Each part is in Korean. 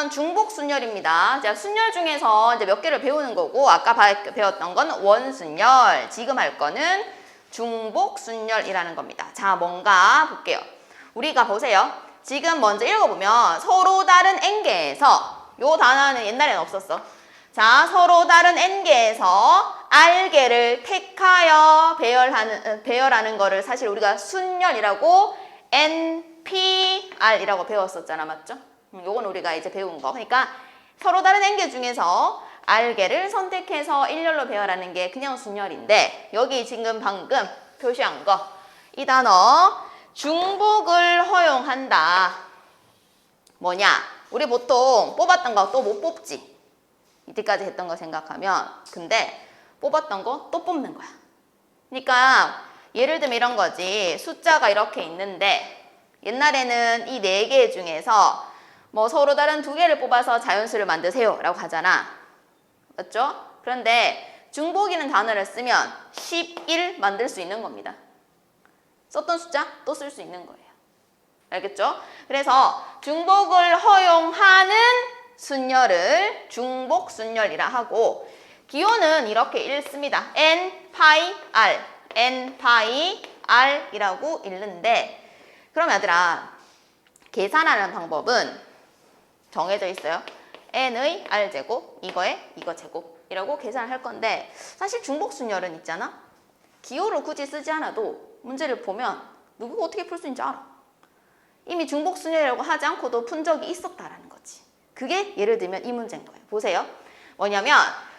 건 중복 순열입니다. 자, 순열 중에서 이제 몇 개를 배우는 거고, 아까 배웠던 건 원순열, 지금 할 거는 중복 순열이라는 겁니다. 자, 뭔가 볼게요. 우리가 보세요. 지금 먼저 읽어보면 서로 다른 n개에서, 요 단어는 옛날에는 없었어. 자, 서로 다른 n개에서 r개를 택하여 배열하는 거를 사실 우리가 순열이라고 NPR이라고 배웠었잖아, 맞죠? 요건 우리가 이제 배운 거. 그러니까 서로 다른 n개 중에서 r개를 선택해서 일렬로 배열하는 게 그냥 순열인데, 여기 지금 방금 표시한 거, 이 단어 중복을 허용한다. 뭐냐? 우리 보통 뽑았던 거 또 못 뽑지. 이때까지 했던 거 생각하면. 근데 뽑았던 거 또 뽑는 거야. 그러니까 예를 들면 이런 거지. 숫자가 이렇게 있는데 옛날에는 이 4개 중에서 뭐 서로 다른 2개를 뽑아서 자연수를 만드세요 라고 하잖아. 맞죠? 그런데 중복이라는 단어를 쓰면 11 만들 수 있는 겁니다. 썼던 숫자 또 쓸 수 있는 거예요. 알겠죠? 그래서 중복을 허용하는 순열을 중복 순열이라 하고, 기호는 이렇게 읽습니다. n 파이 r, n 파이 r이라고 읽는데, 그럼 얘들아, 계산하는 방법은 정해져 있어요. n의 r제곱, 이거에 이거 제곱이라고 계산을 할 건데, 사실 중복 순열은 있잖아. 기호를 굳이 쓰지 않아도 문제를 보면 누구가 어떻게 풀 수 있는지 알아. 이미 중복 순열이라고 하지 않고도 푼 적이 있었다라는 거지. 그게 예를 들면 이 문제인 거예요. 보세요. 뭐냐면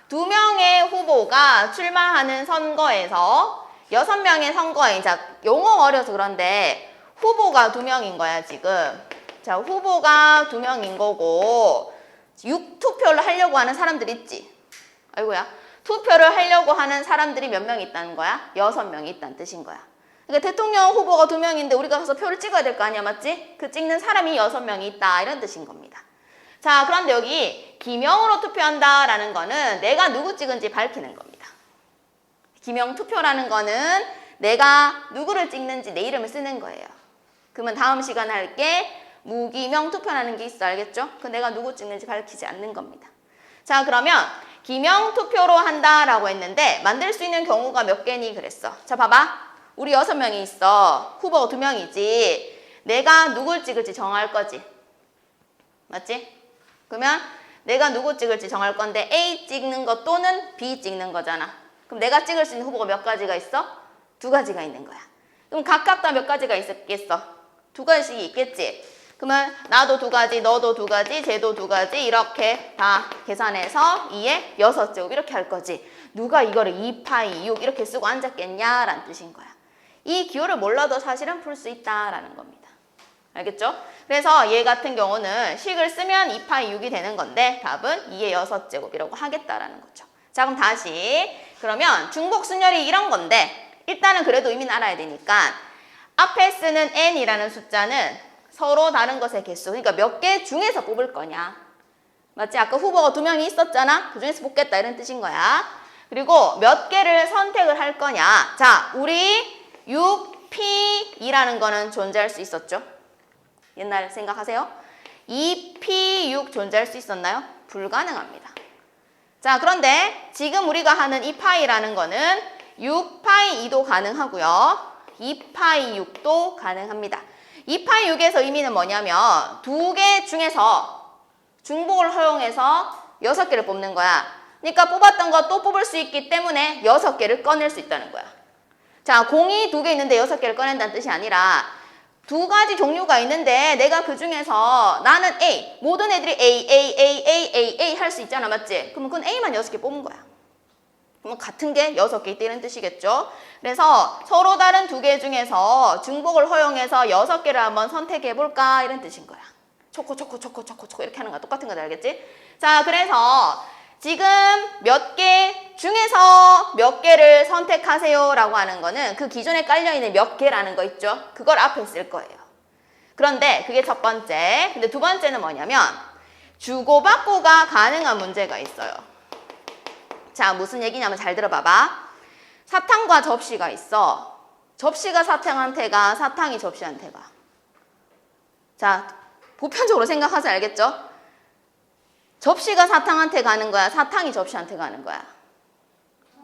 2명의 후보가 출마하는 선거에서 6명의 선거에, 자, 용어 어려서 그런데 후보가 2명인 거야, 지금. 자, 후보가 2명인 거고 6투표를 하려고 하는 사람들 있지. 아이고야. 투표를 하려고 하는 사람들이 몇 명 있다는 거야? 6명이 있다는 뜻인 거야. 그러니까 대통령 후보가 2명인데 우리가 가서 표를 찍어야 될 거 아니야, 맞지? 그 찍는 사람이 6명이 있다, 이런 뜻인 겁니다. 자, 그런데 여기 기명으로 투표한다 라는 거는 내가 누구 찍은지 밝히는 겁니다. 기명 투표라는 거는 내가 누구를 찍는지 내 이름을 쓰는 거예요. 그러면 다음 시간에 할게 무기명 투표라는 게 있어, 알겠죠? 그 내가 누구 찍는지 밝히지 않는 겁니다. 자, 그러면 기명 투표로 한다라고 했는데 만들 수 있는 경우가 몇 개니 그랬어. 자, 봐봐. 우리 6명이 있어. 후보가 2명이지. 내가 누굴 찍을지 정할 거지. 맞지? 그러면 내가 누구 찍을지 정할 건데 A 찍는 거 또는 B 찍는 거잖아. 그럼 내가 찍을 수 있는 후보가 몇 가지가 있어? 2가지가 있는 거야. 그럼 각각 다 몇 가지가 있겠어? 2가지씩 있겠지? 그러면 나도 2가지, 너도 2가지, 쟤도 2가지, 이렇게 다 계산해서 2에 6제곱 이렇게 할 거지. 누가 이거를 2파이 6 이렇게 쓰고 앉았겠냐라는 뜻인 거야. 이 기호를 몰라도 사실은 풀 수 있다라는 겁니다. 알겠죠? 그래서 얘 같은 경우는 식을 쓰면 2파이 6이 되는 건데 답은 2의 6제곱이라고 하겠다라는 거죠. 자, 그럼 다시 그러면 중복 순열이 이런 건데 일단은 그래도 의미는 알아야 되니까 앞에 쓰는 n이라는 숫자는 서로 다른 것의 개수, 그러니까 몇 개 중에서 뽑을 거냐. 맞지? 아까 후보가 2명이 있었잖아. 그 중에서 뽑겠다 이런 뜻인 거야. 그리고 몇 개를 선택을 할 거냐. 자, 우리 6P2라는 거는 존재할 수 있었죠? 옛날 생각하세요? 2P6 존재할 수 있었나요? 불가능합니다. 자, 그런데 지금 우리가 하는 2파이라는 거는 6파이2도 가능하고요. 2파이6도 가능합니다. 2파이6에서 의미는 뭐냐면 2개 중에서 중복을 허용해서 6개를 뽑는 거야. 그러니까 뽑았던 거 또 뽑을 수 있기 때문에 6개를 꺼낼 수 있다는 거야. 자, 공이 2개 있는데 6개를 꺼낸다는 뜻이 아니라 2가지 종류가 있는데 내가 그 중에서 나는 A, 모든 애들이 A 할 수 있잖아, 맞지? 그러면 그건 A만 6개 뽑은 거야. 그러면 같은 게 6개 있다는 뜻이겠죠? 그래서 서로 다른 2개 중에서 중복을 허용해서 6개를 한번 선택해볼까 이런 뜻인 거야. 초코 이렇게 하는 거 똑같은 거다, 알겠지? 자, 그래서 지금 몇 개 중에서 몇 개를 선택하세요 라고 하는 거는 그 기존에 깔려있는 몇 개라는 거 있죠? 그걸 앞에 쓸 거예요. 그런데 그게 첫 번째. 근데 두 번째는 뭐냐면 주고받고가 가능한 문제가 있어요. 자, 무슨 얘기냐면 잘 들어봐봐. 사탕과 접시가 있어. 접시가 사탕한테 가, 사탕이 접시한테 가. 자, 보편적으로 생각하세요. 알겠죠? 접시가 사탕한테 가는 거야? 사탕이 접시한테 가는 거야?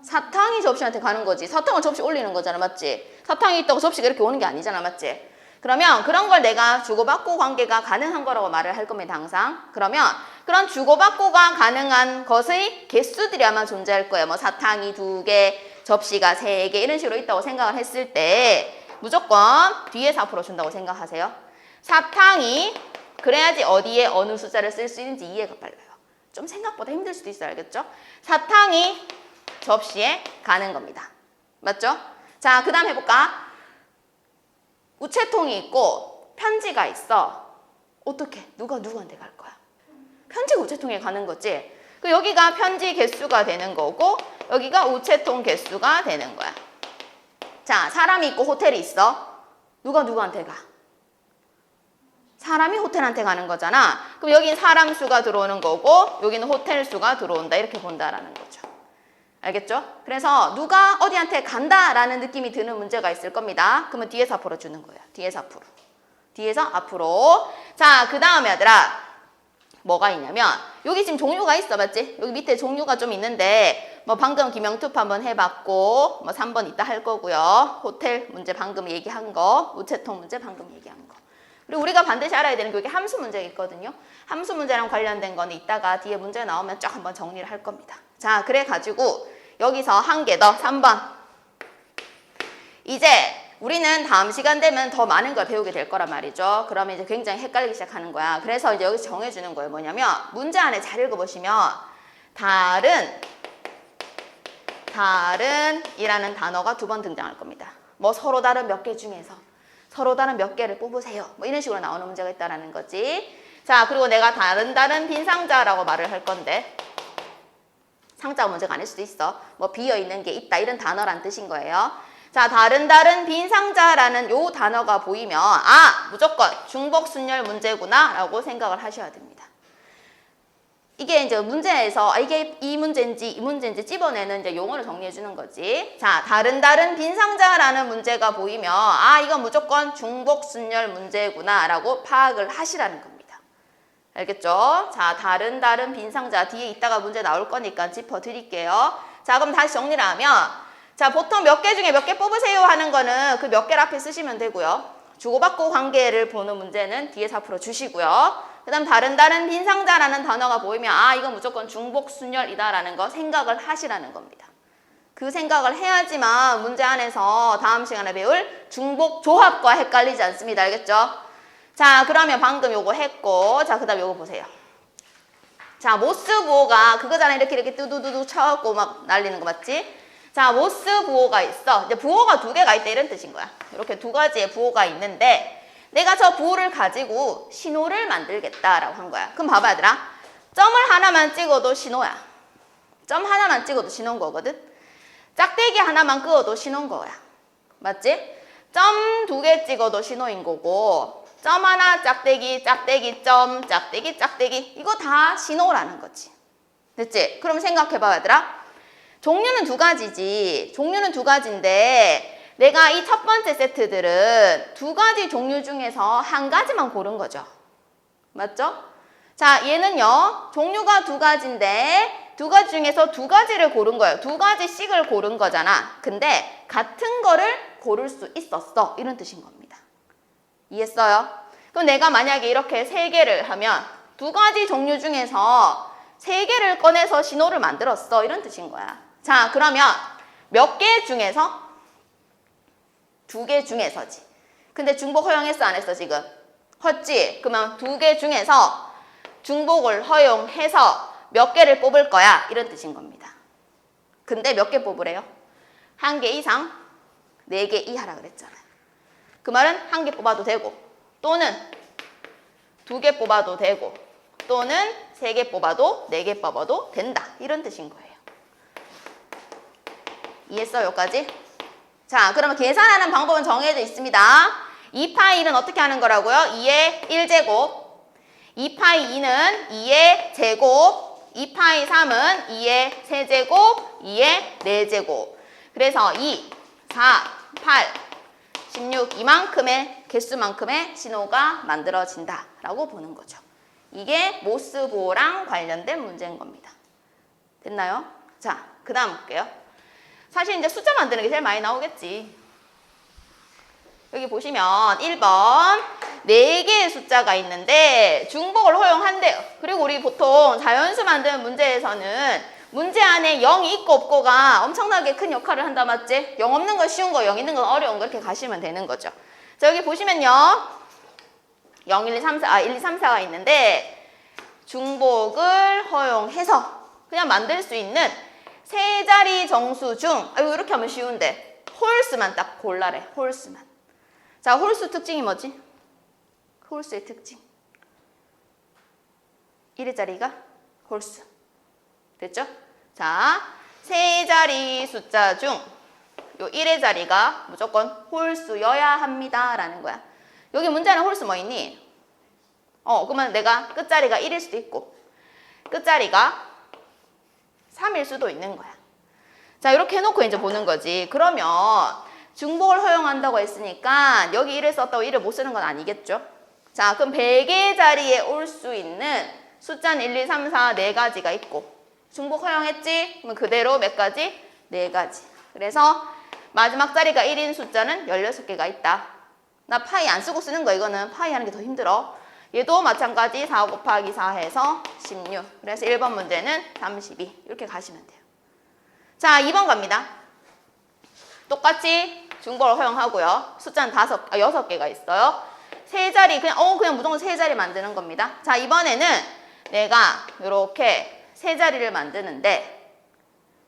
사탕이 접시한테 가는 거지. 사탕을 접시 올리는 거잖아. 맞지? 사탕이 있다고 접시가 이렇게 오는 게 아니잖아. 맞지? 그러면 그런 걸 내가 주고받고 관계가 가능한 거라고 말을 할 겁니다. 항상. 그러면 그런 주고받고가 가능한 것의 개수들이 아마 존재할 거예요. 뭐 사탕이 2개, 접시가 3개 이런 식으로 있다고 생각을 했을 때 무조건 뒤에서 앞으로 준다고 생각하세요. 사탕이 그래야지 어디에 어느 숫자를 쓸 수 있는지 이해가 빨라요. 좀 생각보다 힘들 수도 있어요. 알겠죠? 사탕이 접시에 가는 겁니다. 맞죠? 자, 그 다음 해볼까? 우체통이 있고 편지가 있어. 어떻게? 누가 누구한테 갈 거야? 편지가 우체통에 가는 거지. 그 여기가 편지 개수가 되는 거고 여기가 우체통 개수가 되는 거야. 자, 사람이 있고 호텔이 있어. 누가 누구한테 가? 사람이 호텔한테 가는 거잖아. 그럼 여긴 사람 수가 들어오는 거고 여기는 호텔 수가 들어온다. 이렇게 본다라는 거죠. 알겠죠? 그래서 누가 어디한테 간다라는 느낌이 드는 문제가 있을 겁니다. 그러면 뒤에서 앞으로 주는 거예요. 뒤에서 앞으로. 뒤에서 앞으로. 자, 그 다음에 얘들아 뭐가 있냐면 여기 지금 종류가 있어. 맞지? 여기 밑에 종류가 좀 있는데 뭐 방금 김영투표 한번 해봤고 뭐 3번 이따 할 거고요. 호텔 문제 방금 얘기한 거, 우체통 문제 방금 얘기한 거. 그리고 우리가 반드시 알아야 되는 게 여기 함수 문제가 있거든요. 함수 문제랑 관련된 거는 이따가 뒤에 문제 나오면 쫙 한번 정리를 할 겁니다. 자, 그래가지고 여기서 한 개 더, 3번. 이제 우리는 다음 시간 되면 더 많은 걸 배우게 될 거란 말이죠. 그러면 이제 굉장히 헷갈리기 시작하는 거야. 그래서 이제 여기서 정해주는 거예요. 뭐냐면 문제 안에 잘 읽어보시면 다른이라는 단어가 2번 등장할 겁니다. 뭐 서로 다른 몇 개 중에서 서로 다른 몇 개를 뽑으세요. 뭐 이런 식으로 나오는 문제가 있다라는 거지. 자, 그리고 내가 다른 빈 상자라고 말을 할 건데 상자가 문제가 아닐 수도 있어. 뭐 비어있는 게 있다 이런 단어란 뜻인 거예요. 자, 다른 빈 상자라는 요 단어가 보이면 아, 무조건 중복 순열 문제구나 라고 생각을 하셔야 됩니다. 이게 이제 문제에서 이게 이 문제인지 찝어내는 이제 용어를 정리해 주는 거지. 자, 다른 빈 상자라는 문제가 보이면 아, 이건 무조건 중복 순열 문제구나 라고 파악을 하시라는 겁니다. 알겠죠? 자, 다른 빈 상자 뒤에 이따가 문제 나올 거니까 짚어드릴게요. 자, 그럼 다시 정리를 하면 자, 보통 몇 개 중에 몇 개 뽑으세요 하는 거는 그 몇 개를 앞에 쓰시면 되고요. 주고받고 관계를 보는 문제는 뒤에서 앞으로 주시고요. 그 다음 다른 빈 상자라는 단어가 보이면 아, 이건 무조건 중복 순열이다라는 거 생각을 하시라는 겁니다. 그 생각을 해야지만 문제 안에서 다음 시간에 배울 중복 조합과 헷갈리지 않습니다. 알겠죠? 자, 그러면 방금 요거 했고 자, 그 다음 요거 보세요. 자, 모스 부호가 그거잖아. 이렇게 뚜두두두 쳐갖고 막 날리는 거 맞지? 자, 모스 부호가 있어. 이제 부호가 2개가 있다 이런 뜻인 거야. 이렇게 2가지의 부호가 있는데 내가 저 부호를 가지고 신호를 만들겠다라고 한 거야. 그럼 봐봐 얘들아. 점을 하나만 찍어도 신호야. 점 하나만 찍어도 신호인 거거든. 짝대기 하나만 그어도 신호인 거야. 맞지? 점 2개 찍어도 신호인 거고 점 하나 짝대기 점 짝대기 이거 다 신호라는 거지. 됐지? 그럼 생각해봐 얘들아. 종류는 2가지지. 종류는 2가지인데 내가 이 첫 번째 세트들은 2가지 종류 중에서 1가지만 고른 거죠. 맞죠? 자, 얘는요. 종류가 2가지인데 2가지 중에서 2가지를 고른 거예요. 2가지씩을 고른 거잖아. 근데 같은 거를 고를 수 있었어. 이런 뜻인 겁니다. 이해했어요? 그럼 내가 만약에 이렇게 3개를 하면 2가지 종류 중에서 3개를 꺼내서 신호를 만들었어. 이런 뜻인 거야. 자, 그러면 몇 개 중에서? 2개 중에서지. 근데 중복 허용했어 안 했어 지금? 했지? 그러면 2개 중에서 중복을 허용해서 몇 개를 뽑을 거야. 이런 뜻인 겁니다. 근데 몇 개 뽑으래요? 1개 이상 4개 이하라 그랬잖아요. 그 말은 1개 뽑아도 되고 또는 2개 뽑아도 되고 또는 3개 뽑아도 4개 뽑아도 된다. 이런 뜻인 거예요. 이해했어요? 여기까지? 자, 그러면 계산하는 방법은 정해져 있습니다. 2파이 1은 어떻게 하는 거라고요? 2의 1제곱 2파이 2는 2의 제곱 2파이 3은 2의 세제곱 2의 4제곱 그래서 2, 4, 8, 16 이만큼의 개수만큼의 신호가 만들어진다 라고 보는 거죠. 이게 모스보랑 관련된 문제인 겁니다. 됐나요? 자, 그 다음 볼게요. 사실 이제 숫자 만드는 게 제일 많이 나오겠지. 여기 보시면 1번 4개의 숫자가 있는데 중복을 허용한대요. 그리고 우리 보통 자연수 만드는 문제에서는 문제 안에 0이 있고 없고가 엄청나게 큰 역할을 한다, 맞지? 0 없는 건 쉬운 거, 0 있는 건 어려운 거 이렇게 가시면 되는 거죠. 자, 여기 보시면요. 0, 1, 2, 3, 4, 1, 2, 3, 4가 있는데 중복을 허용해서 그냥 만들 수 있는 세 자리 정수 중, 이렇게 하면 쉬운데 홀수만 딱 골라래, 홀수만. 자, 홀수 특징이 뭐지? 홀수의 특징. 1의 자리가 홀수. 됐죠? 자, 세 자리 숫자 중 요 1의 자리가 무조건 홀수여야 합니다. 라는 거야. 여기 문제는 홀수 뭐 있니? 그러면 내가 끝자리가 1일 수도 있고 끝자리가 3일 수도 있는 거야. 자, 이렇게 해놓고 이제 보는 거지. 그러면 중복을 허용한다고 했으니까 여기 1을 썼다고 1을 못 쓰는 건 아니겠죠? 자, 그럼 100의 자리에 올 수 있는 숫자는 1, 2, 3, 4, 4가지가 있고 중복 허용했지? 그럼 그대로 몇 가지? 4가지. 그래서 마지막 자리가 1인 숫자는 16개가 있다. 나 파이 안 쓰고 쓰는 거 이거는 파이 하는 게 더 힘들어. 얘도 마찬가지 4 곱하기 4 해서 16. 그래서 1번 문제는 32. 이렇게 가시면 돼요. 자, 2번 갑니다. 똑같이 중복을 허용하고요. 숫자는 6개가 있어요. 세 자리, 그냥 무조건 세 자리 만드는 겁니다. 자, 이번에는 내가 이렇게 세 자리를 만드는데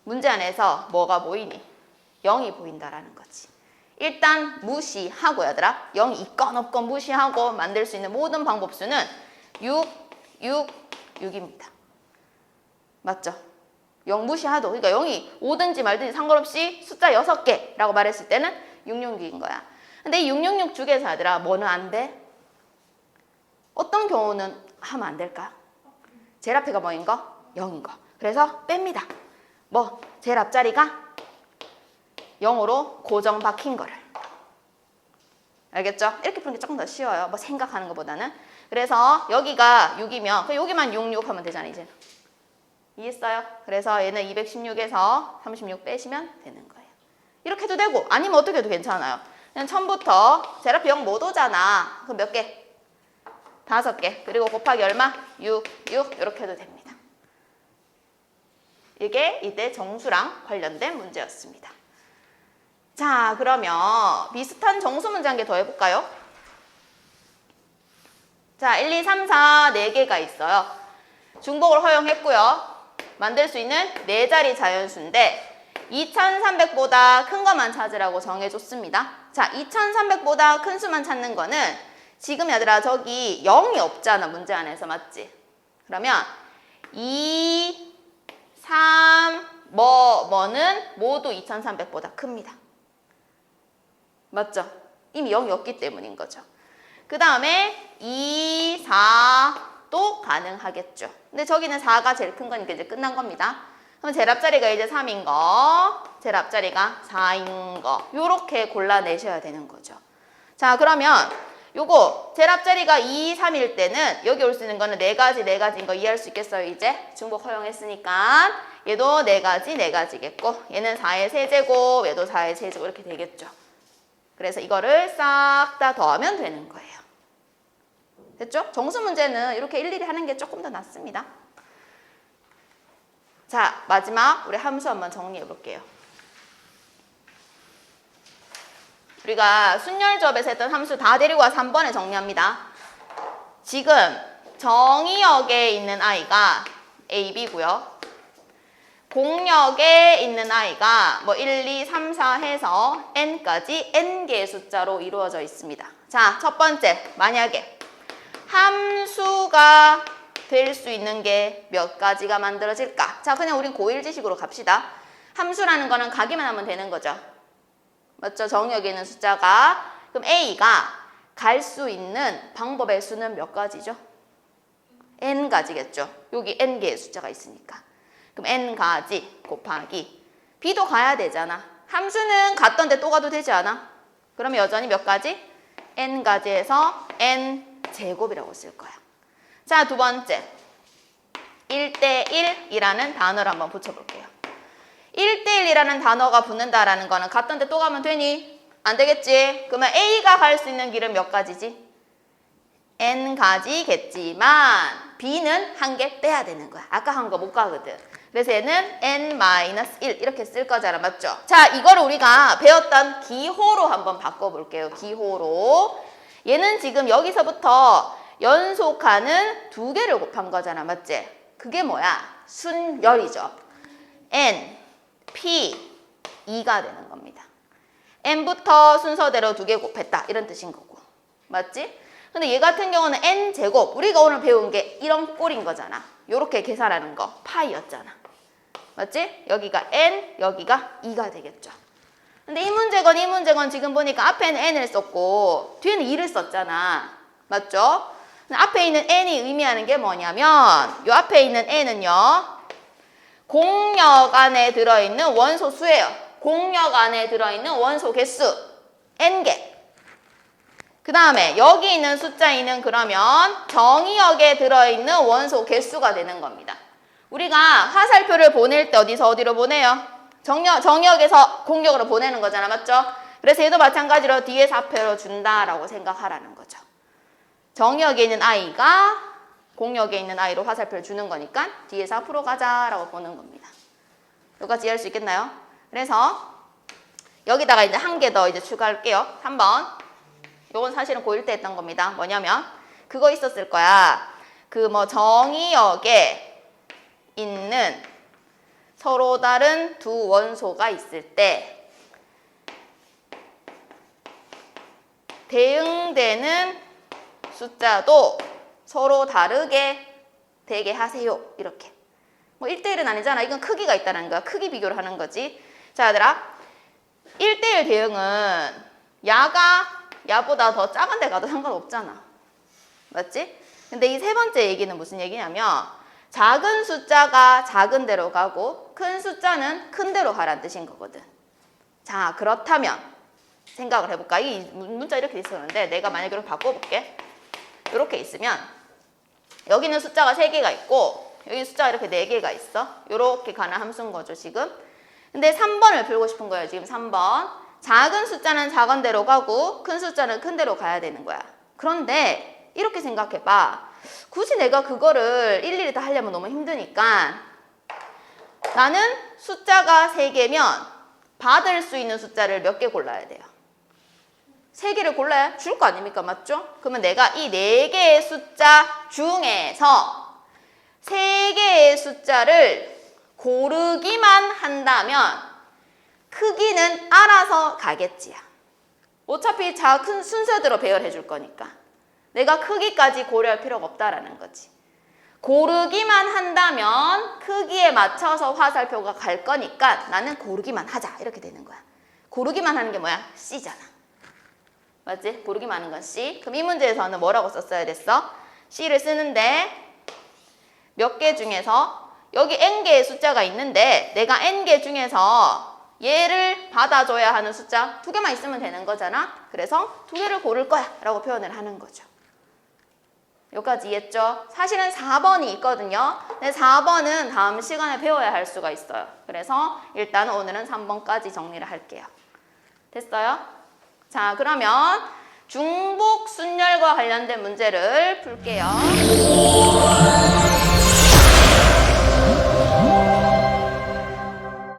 문제 안에서 뭐가 보이니? 0이 보인다라는 거지. 일단 무시하고 얘들아. 0이 있건 없건 무시하고 만들 수 있는 모든 방법수는 6, 6, 6입니다. 맞죠? 0 무시하도. 그러니까 0이 오든지 말든지 상관없이 숫자 6개라고 말했을 때는 666인 거야. 근데 이 666 중에서 얘들아 뭐는 안 돼? 어떤 경우는 하면 안 될까? 제일 앞에가 뭐인 거? 0인 거. 그래서 뺍니다. 뭐? 제일 앞자리가 0으로 고정 박힌 거를. 알겠죠? 이렇게 푸는 게 조금 더 쉬워요. 뭐 생각하는 것보다는. 그래서 여기가 6이면 여기만 66 하면 되잖아, 이제. 이해했어요? 그래서 얘는 216에서 36 빼시면 되는 거예요. 이렇게 해도 되고 아니면 어떻게 해도 괜찮아요. 그냥 처음부터 제일 앞에 0 못 오잖아. 그럼 몇 개? 5개. 그리고 곱하기 얼마? 6, 6 이렇게 해도 됩니다. 이게 이때 정수랑 관련된 문제였습니다. 자, 그러면 비슷한 정수 문제 한 개 더 해볼까요? 자, 1, 2, 3, 4, 4개가 있어요. 중복을 허용했고요. 만들 수 있는 4자리 자연수인데 2300보다 큰 것만 찾으라고 정해줬습니다. 자, 2300보다 큰 수만 찾는 거는 지금 얘들아 저기 0이 없잖아, 문제 안에서. 맞지? 그러면 2, 3, 뭐는 모두 2300보다 큽니다. 맞죠? 이미 0이 없기 때문인 거죠. 그 다음에 2, 4도 가능하겠죠. 근데 저기는 4가 제일 큰 거니까 이제 끝난 겁니다. 그럼 제일 앞자리가 이제 3인 거, 제일 앞자리가 4인 거 요렇게 골라내셔야 되는 거죠. 자, 그러면 요거 제일 앞자리가 2, 3일 때는 여기 올 수 있는 거는 4가지인 거 이해할 수 있겠어요? 이제 중복 허용했으니까 얘도 4가지겠고 얘는 4의 세제곱, 얘도 4의 세제곱 이렇게 되겠죠. 그래서 이거를 싹 다 더하면 되는 거예요. 됐죠? 정수 문제는 이렇게 일일이 하는 게 조금 더 낫습니다. 자, 마지막 우리 함수 한번 정리해 볼게요. 우리가 순열조합에서 했던 함수 다 데리고 와서 한 번에 정리합니다. 지금 정의역에 있는 아이가 A, B고요. 공역에 있는 아이가 뭐 1, 2, 3, 4 해서 n까지 n개의 숫자로 이루어져 있습니다. 자, 첫 번째, 만약에 함수가 될 수 있는 게 몇 가지가 만들어질까? 자, 그냥 우린 고1지식으로 갑시다. 함수라는 거는 가기만 하면 되는 거죠. 맞죠? 정의역에 있는 숫자가. 그럼 A가 갈 수 있는 방법의 수는 몇 가지죠? n가지겠죠. 여기 n개의 숫자가 있으니까. 그럼 n가지 곱하기 b도 가야 되잖아. 함수는 갔던데 또 가도 되지 않아? 그러면 여전히 몇 가지? n가지에서 n제곱이라고 쓸 거야. 자, 두 번째. 1대1이라는 단어를 한번 붙여볼게요. 1대1이라는 단어가 붙는다라는 거는 갔던 데 또 가면 되니? 안 되겠지? 그러면 A가 갈 수 있는 길은 몇 가지지? N가지겠지만 B는 한 개 빼야 되는 거야. 아까 한 거 못 가거든. 그래서 얘는 N-1 이렇게 쓸 거잖아. 맞죠? 자, 이거를 우리가 배웠던 기호로 한번 바꿔볼게요. 기호로. 얘는 지금 여기서부터 연속하는 두 개를 곱한 거잖아. 맞지? 그게 뭐야? 순열이죠. N, P, 2가 되는 겁니다. N부터 순서대로 두 개 곱했다. 이런 뜻인 거고. 맞지? 근데 얘 같은 경우는 N제곱. 우리가 오늘 배운 게 이런 꼴인 거잖아. 요렇게 계산하는 거. 파이였잖아. 맞지? 여기가 N, 여기가 2가 되겠죠. 근데 이 문제건 지금 보니까 앞에는 N을 썼고 뒤에는 2를 썼잖아. 맞죠? 앞에 있는 N이 의미하는 게 뭐냐면 요 앞에 있는 N은요. 공역 안에 들어있는 원소 수예요. 공역 안에 들어있는 원소 개수 N개. 그 다음에 여기 있는 숫자 2는 그러면 정의역에 들어있는 원소 개수가 되는 겁니다. 우리가 화살표를 보낼 때 어디로 보내요? 정의역에서 공역으로 보내는 거잖아. 맞죠? 그래서 얘도 마찬가지로 뒤에 좌표로 준다라고 생각하라는 거죠. 정의역에 있는 i가 공역에 있는 i로 화살표를 주는 거니까 뒤에서 앞으로 가자라고 보는 겁니다. 여기까지 이해할 수 있겠나요? 그래서 여기다가 이제 한 개 더 이제 추가할게요. 3번. 요건 사실은 고1 때 했던 겁니다. 뭐냐면 그거 있었을 거야. 그 뭐 정의역에 있는 서로 다른 두 원소가 있을 때 대응되는 숫자도 서로 다르게 되게 하세요. 이렇게. 뭐 1대1은 아니잖아. 이건 크기가 있다는 거야. 크기 비교를 하는 거지. 자, 얘들아. 1대1 대응은 야보다 더 작은 데 가도 상관없잖아. 맞지? 근데 이 세 번째 얘기는 무슨 얘기냐면 작은 숫자가 작은 데로 가고 큰 숫자는 큰 데로 가라는 뜻인 거거든. 자, 그렇다면 생각을 해볼까? 이 문자 이렇게 있었는데 내가 만약에 이렇게 바꿔볼게. 이렇게 있으면 여기는 숫자가 3개가 있고 여기 숫자가 이렇게 4개가 있어. 이렇게 가는 함수인 거죠, 지금. 근데 3번을 풀고 싶은 거예요, 지금 3번. 작은 숫자는 작은 데로 가고 큰 숫자는 큰 데로 가야 되는 거야. 그런데 이렇게 생각해봐. 굳이 내가 그거를 일일이 다 하려면 너무 힘드니까 나는 숫자가 3개면 받을 수 있는 숫자를 몇 개 골라야 돼요? 3개를 골라야 줄 거 아닙니까? 맞죠? 그러면 내가 이 4개의 숫자 중에서 3개의 숫자를 고르기만 한다면 크기는 알아서 가겠지야. 어차피 큰 순서대로 배열해 줄 거니까. 내가 크기까지 고려할 필요가 없다라는 거지. 고르기만 한다면 크기에 맞춰서 화살표가 갈 거니까 나는 고르기만 하자. 이렇게 되는 거야. 고르기만 하는 게 뭐야? C잖아. 맞지? 고르기만 하는 건 C. 그럼 이 문제에서는 뭐라고 썼어야 됐어? C를 쓰는데 몇 개 중에서 여기 N개의 숫자가 있는데 내가 N개 중에서 얘를 받아줘야 하는 숫자 2개만 있으면 되는 거잖아. 그래서 2개를 고를 거야 라고 표현을 하는 거죠. 여기까지 이해했죠? 사실은 4번이 있거든요. 근데 4번은 다음 시간에 배워야 할 수가 있어요. 그래서 일단 오늘은 3번까지 정리를 할게요. 됐어요? 자, 그러면 중복 순열과 관련된 문제를 풀게요.